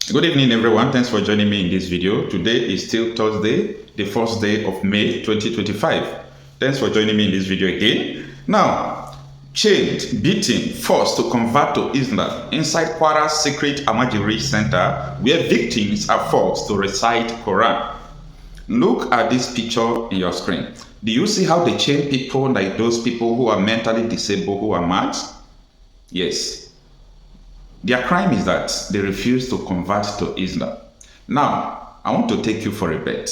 Good evening, everyone. Thanks for joining me in this video. Today is still Thursday, the first day of May 2025. Thanks for joining me in this video again. Now, chained, beaten, forced to convert to Islam inside Kwara's secret Amajiri center where victims are forced to recite Quran. Look at this picture in your screen. Do you see how they chain people like those people who are mentally disabled, who are mad? Yes. Their crime is that they refuse to convert to Islam. Now, I want to take you for a bet.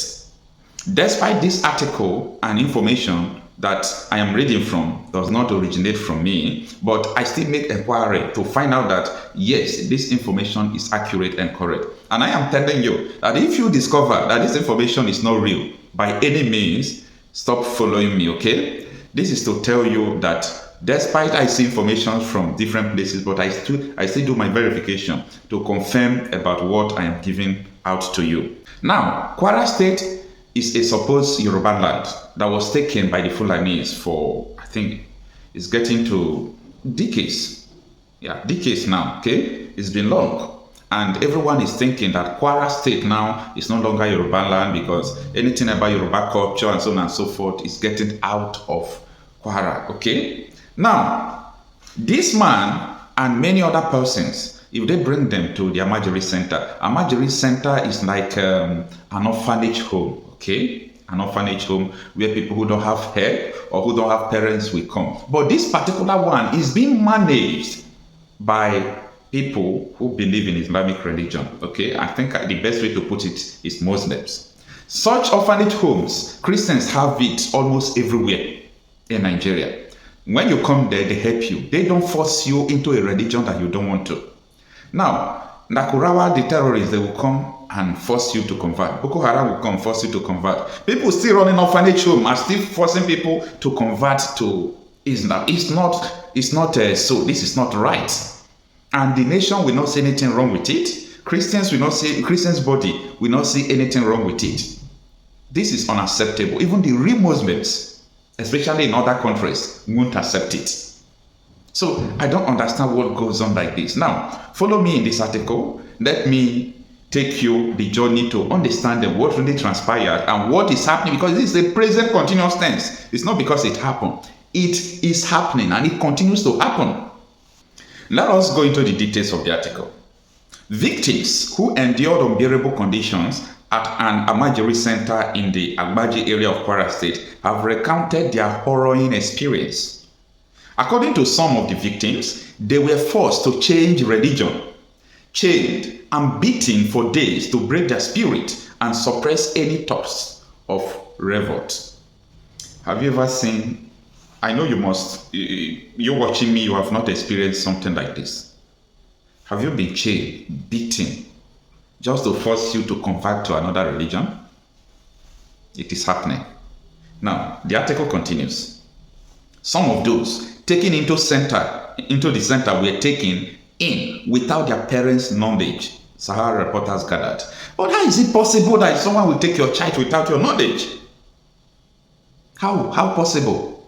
Despite this article and information that I am reading from does not originate from me, but I still make inquiry to find out that yes, this information is accurate and correct. And I am telling you that if you discover that this information is not real, by any means, stop following me, okay? This is to tell you that despite I see information from different places, but I still do my verification to confirm about what I am giving out to you. Now, Kwara State is a supposed Yoruba land that was taken by the Fulanis for, I think, it's getting to decades. Yeah, decades now, okay? It's been long. And everyone is thinking that Kwara State now is no longer Yoruba land because anything about Yoruba culture and so on and so forth is getting out of Kwara, okay? Now, this man and many other persons, if they bring them to the Amajiri Center is like an orphanage home, okay? An orphanage home where people who don't have help or who don't have parents will come. But this particular one is being managed by people who believe in Islamic religion, okay? I think the best way to put it is Muslims. Such orphanage homes, Christians have it almost everywhere in Nigeria. When you come there, they help you. They don't force you into a religion that you don't want to. Now, Nakurawa, the terrorists, they will come and force you to convert. Boko Haram will come force you to convert. People still running orphanage home are still forcing people to convert to Islam. It's not so. This is not right. And the nation will not see anything wrong with it. Christians body will not see anything wrong with it. This is unacceptable. Even the real Muslims, especially in other countries, won't accept it. So I don't understand what goes on like this. Now, follow me in this article. Let me take you the journey to understand what really transpired and what is happening, because this is a present continuous tense. It's not because it happened. It is happening and it continues to happen. Let us go into the details of the article. Victims who endured unbearable conditions at an Amajiri center in the Agbaji area of Kwara State have recounted their harrowing experience. According to some of the victims, they were forced to change religion, chained and beaten for days to break their spirit and suppress any thoughts of revolt. Have you ever seen, I know you must, you're watching me, you have not experienced something like this. Have you been chained, beaten, just to force you to convert to another religion? It is happening. Now, the article continues. Some of those taken into the center were taken in without their parents' knowledge, SaharaReporters gathered. But how is it possible that someone will take your child without your knowledge? How possible?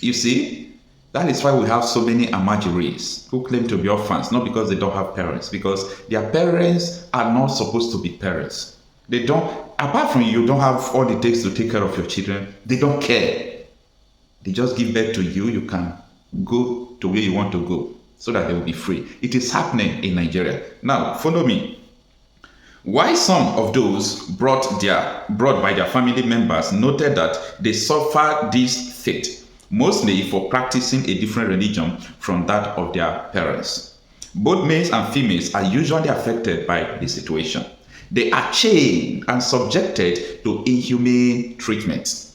You see, that is why we have so many Amajiris who claim to be orphans, not because they don't have parents, because their parents are not supposed to be parents. They don't, apart from you don't have all it takes to take care of your children, they don't care. They just give birth to you, you can go to where you want to go so that they will be free. It is happening in Nigeria. Now, follow me. Why some of those brought by their family members noted that they suffer this fate, mostly for practicing a different religion from that of their parents. Both males and females are usually affected by the situation. They are chained and subjected to inhumane treatment.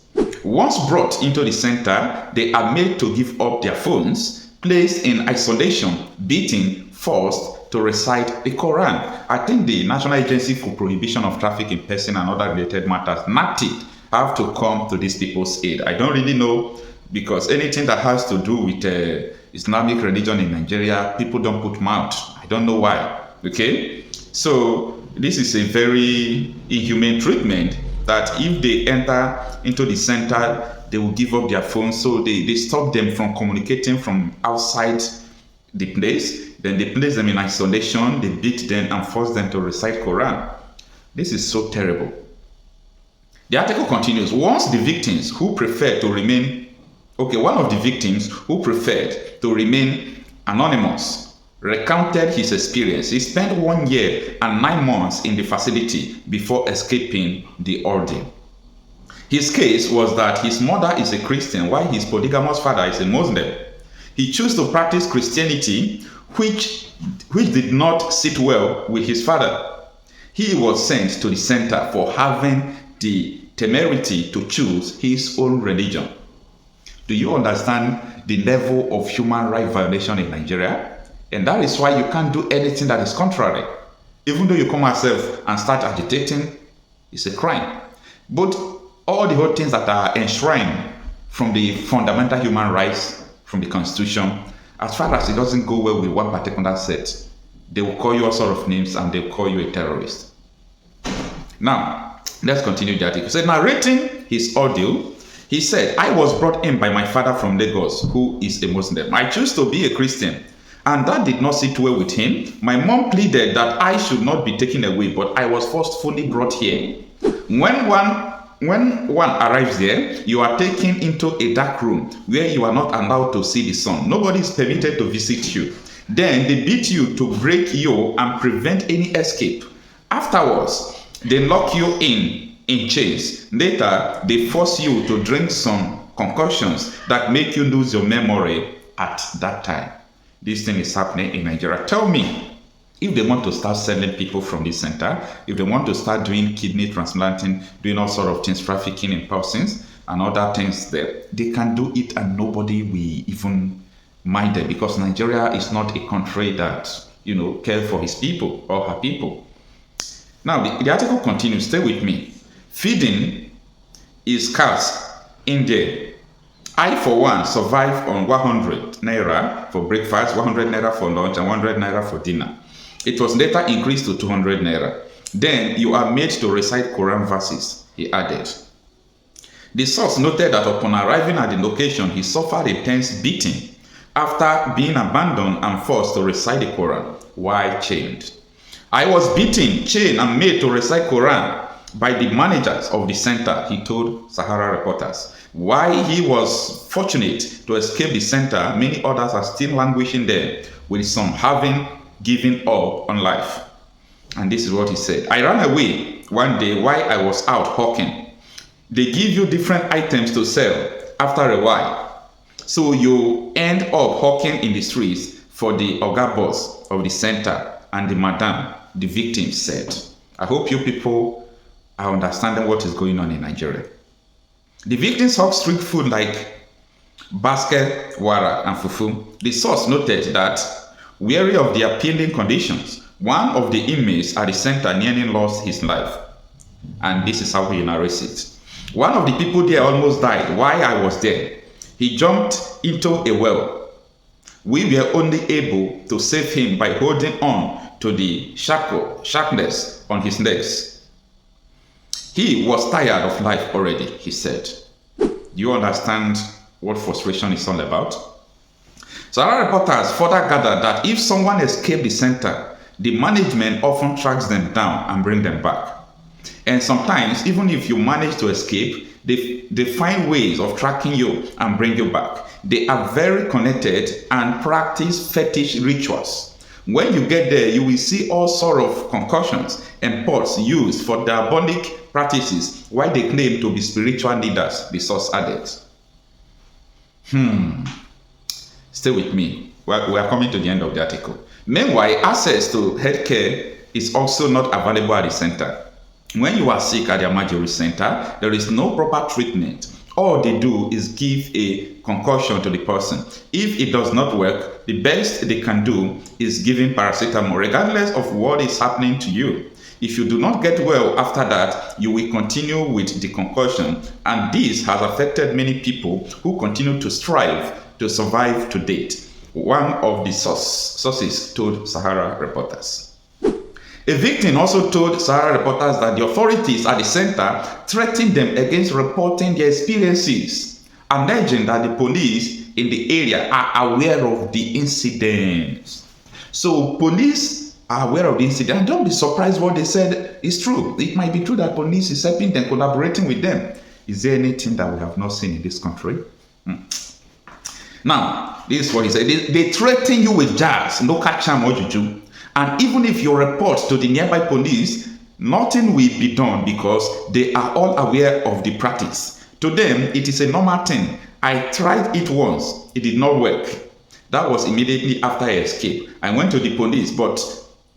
Once brought into the center, they are made to give up their phones, placed in isolation, beaten, forced to recite the Quran. I think the National Agency for Prohibition of Traffic in Person and Other Related Matters, nnamdi, have to come to these people's aid. I don't really know, because anything that has to do with Islamic religion in Nigeria, people don't put mouth. I don't know why, okay? So this is a very inhumane treatment that if they enter into the center, they will give up their phones. So they stop them from communicating from outside the place. Then they place them in isolation, they beat them and force them to recite Quran. This is so terrible. The article continues. Once the victims who preferred to remain, one of the victims who preferred to remain anonymous recounted his experience. He spent 1 year and 9 months in the facility before escaping the ordeal. His case was that his mother is a Christian while his polygamous father is a Muslim. He chose to practice Christianity, which did not sit well with his father. He was sent to the center for having the temerity to choose his own religion. Do you understand the level of human rights violation in Nigeria? And that is why you can't do anything that is contrary. Even though you come yourself and start agitating, it's a crime. But all the whole things that are enshrined from the fundamental human rights, from the Constitution, as far as it doesn't go well with one particular set, they will call you all sort of names and they will call you a terrorist. Now, let's continue the article. So, narrating his ordeal, he said, I was brought in by my father from Lagos, who is a Muslim. I chose to be a Christian, and that did not sit well with him. My mom pleaded that I should not be taken away, but I was forcefully brought here. When one arrives there, you are taken into a dark room where you are not allowed to see the sun. Nobody is permitted to visit you. Then they beat you to break you and prevent any escape. Afterwards, they lock you in chains. Later, they force you to drink some concoctions that make you lose your memory at that time. This thing is happening in Nigeria. Tell me, if they want to start selling people from this center, if they want to start doing kidney transplanting, doing all sort of things, trafficking in persons and other things there, they can do it and nobody will even mind them, because Nigeria is not a country that, cares for his people or her people. Now, the article continues. Stay with me. Feeding is scarce in there. I, for one, survive on 100 naira for breakfast, 100 naira for lunch, and 100 naira for dinner. It was later increased to 200 naira. Then you are made to recite Quran verses, he added. The source noted that upon arriving at the location, he suffered intense beating after being abandoned and forced to recite the Quran while chained. I was beaten, chained, and made to recite Quran by the managers of the center, he told SaharaReporters. While he was fortunate to escape the center, many others are still languishing there, with some having given up on life. And this is what he said. I ran away one day while I was out hawking. They give you different items to sell after a while. So you end up hawking in the streets for the Oga boss of the center and the madam, the victim said. I hope you people are understanding what is going on in Nigeria. The victims hawk street food like basket, wara, and fufu. The source noted that, wary of the appealing conditions, one of the inmates at the center nearly lost his life. And this is how he narrates it. One of the people there almost died while I was there. He jumped into a well. We were only able to save him by holding on to the shackles on his legs. He was tired of life already, he said. Do you understand what frustration is all about? SaharaReporters further gathered that if someone escaped the center, the management often tracks them down and bring them back. And sometimes, even if you manage to escape, they find ways of tracking you and bring you back. They are very connected and practice fetish rituals. When you get there, you will see all sorts of concoctions and pots used for diabolic practices, while they claim to be spiritual leaders, the source added. Stay with me. We are coming to the end of the article. Meanwhile, access to healthcare is also not available at the center. When you are sick at the Amajiri Center, there is no proper treatment. All they do is give a concoction to the person. If it does not work, the best they can do is giving paracetamol, regardless of what is happening to you. If you do not get well after that, you will continue with the concoction, and this has affected many people who continue to strive to survive to date, one of the sources told SaharaReporters. A victim also told SaharaReporters that the authorities at the center threatened them against reporting their experiences, alleging that the police in the area are aware of the incidents. So police are aware of the incident. And don't be surprised what they said is true. It might be true that police is helping them, collaborating with them. Is there anything that we have not seen in this country? Now, this is what he said. They threaten you with jars, no catch or juju. And even if you report to the nearby police, nothing will be done because they are all aware of the practice. To them, it is a normal thing. I tried it once. It did not work. That was immediately after I escaped. I went to the police, but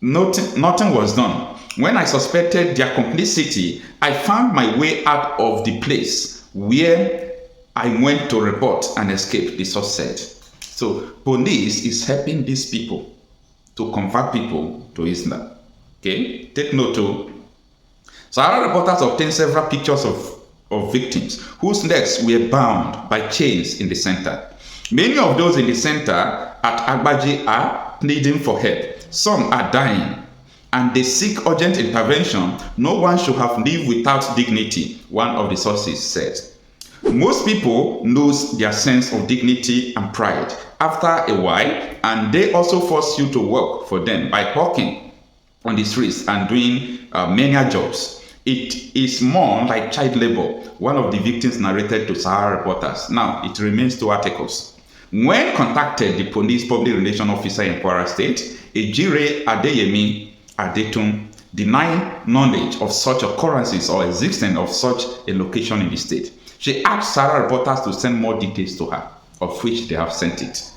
nothing was done. When I suspected their complicity, I found my way out of the place where I went to report and escape, the source said. So police is helping these people to convert people to Islam. Okay, take note too. SaharaReporters obtained several pictures of victims whose legs were bound by chains in the center. Many of those in the center at Agbaji are pleading for help. Some are dying, and they seek urgent intervention. No one should have lived without dignity, one of the sources said. Most people lose their sense of dignity and pride after a while, and they also force you to work for them by hawking on the streets and doing menial jobs. It is more like child labor, one of the victims narrated to SaharaReporters. Now, it remains 2 articles. When contacted, the police public relations officer in Kwara State, Ejire Adeyemi Adetun, denied knowledge of such occurrences or existence of such a location in the state. She asked SaharaReporters to send more details to her, of which they have sent it.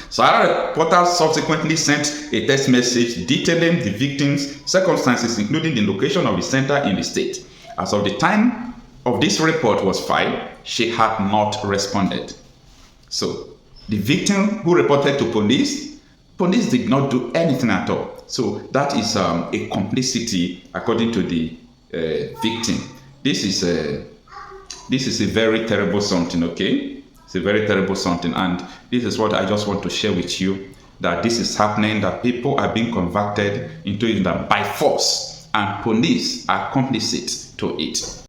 SaharaReporters subsequently sent a text message detailing the victims' circumstances, including the location of the center in the state. As of the time of this report was filed, she had not responded. So, the victim who reported to police did not do anything at all. So, that is a complicity according to the victim. This is a very terrible something, okay? It's a very terrible something, and this is what I just want to share with you, that this is happening, that people are being converted into Islam by force, and police are complicit to it.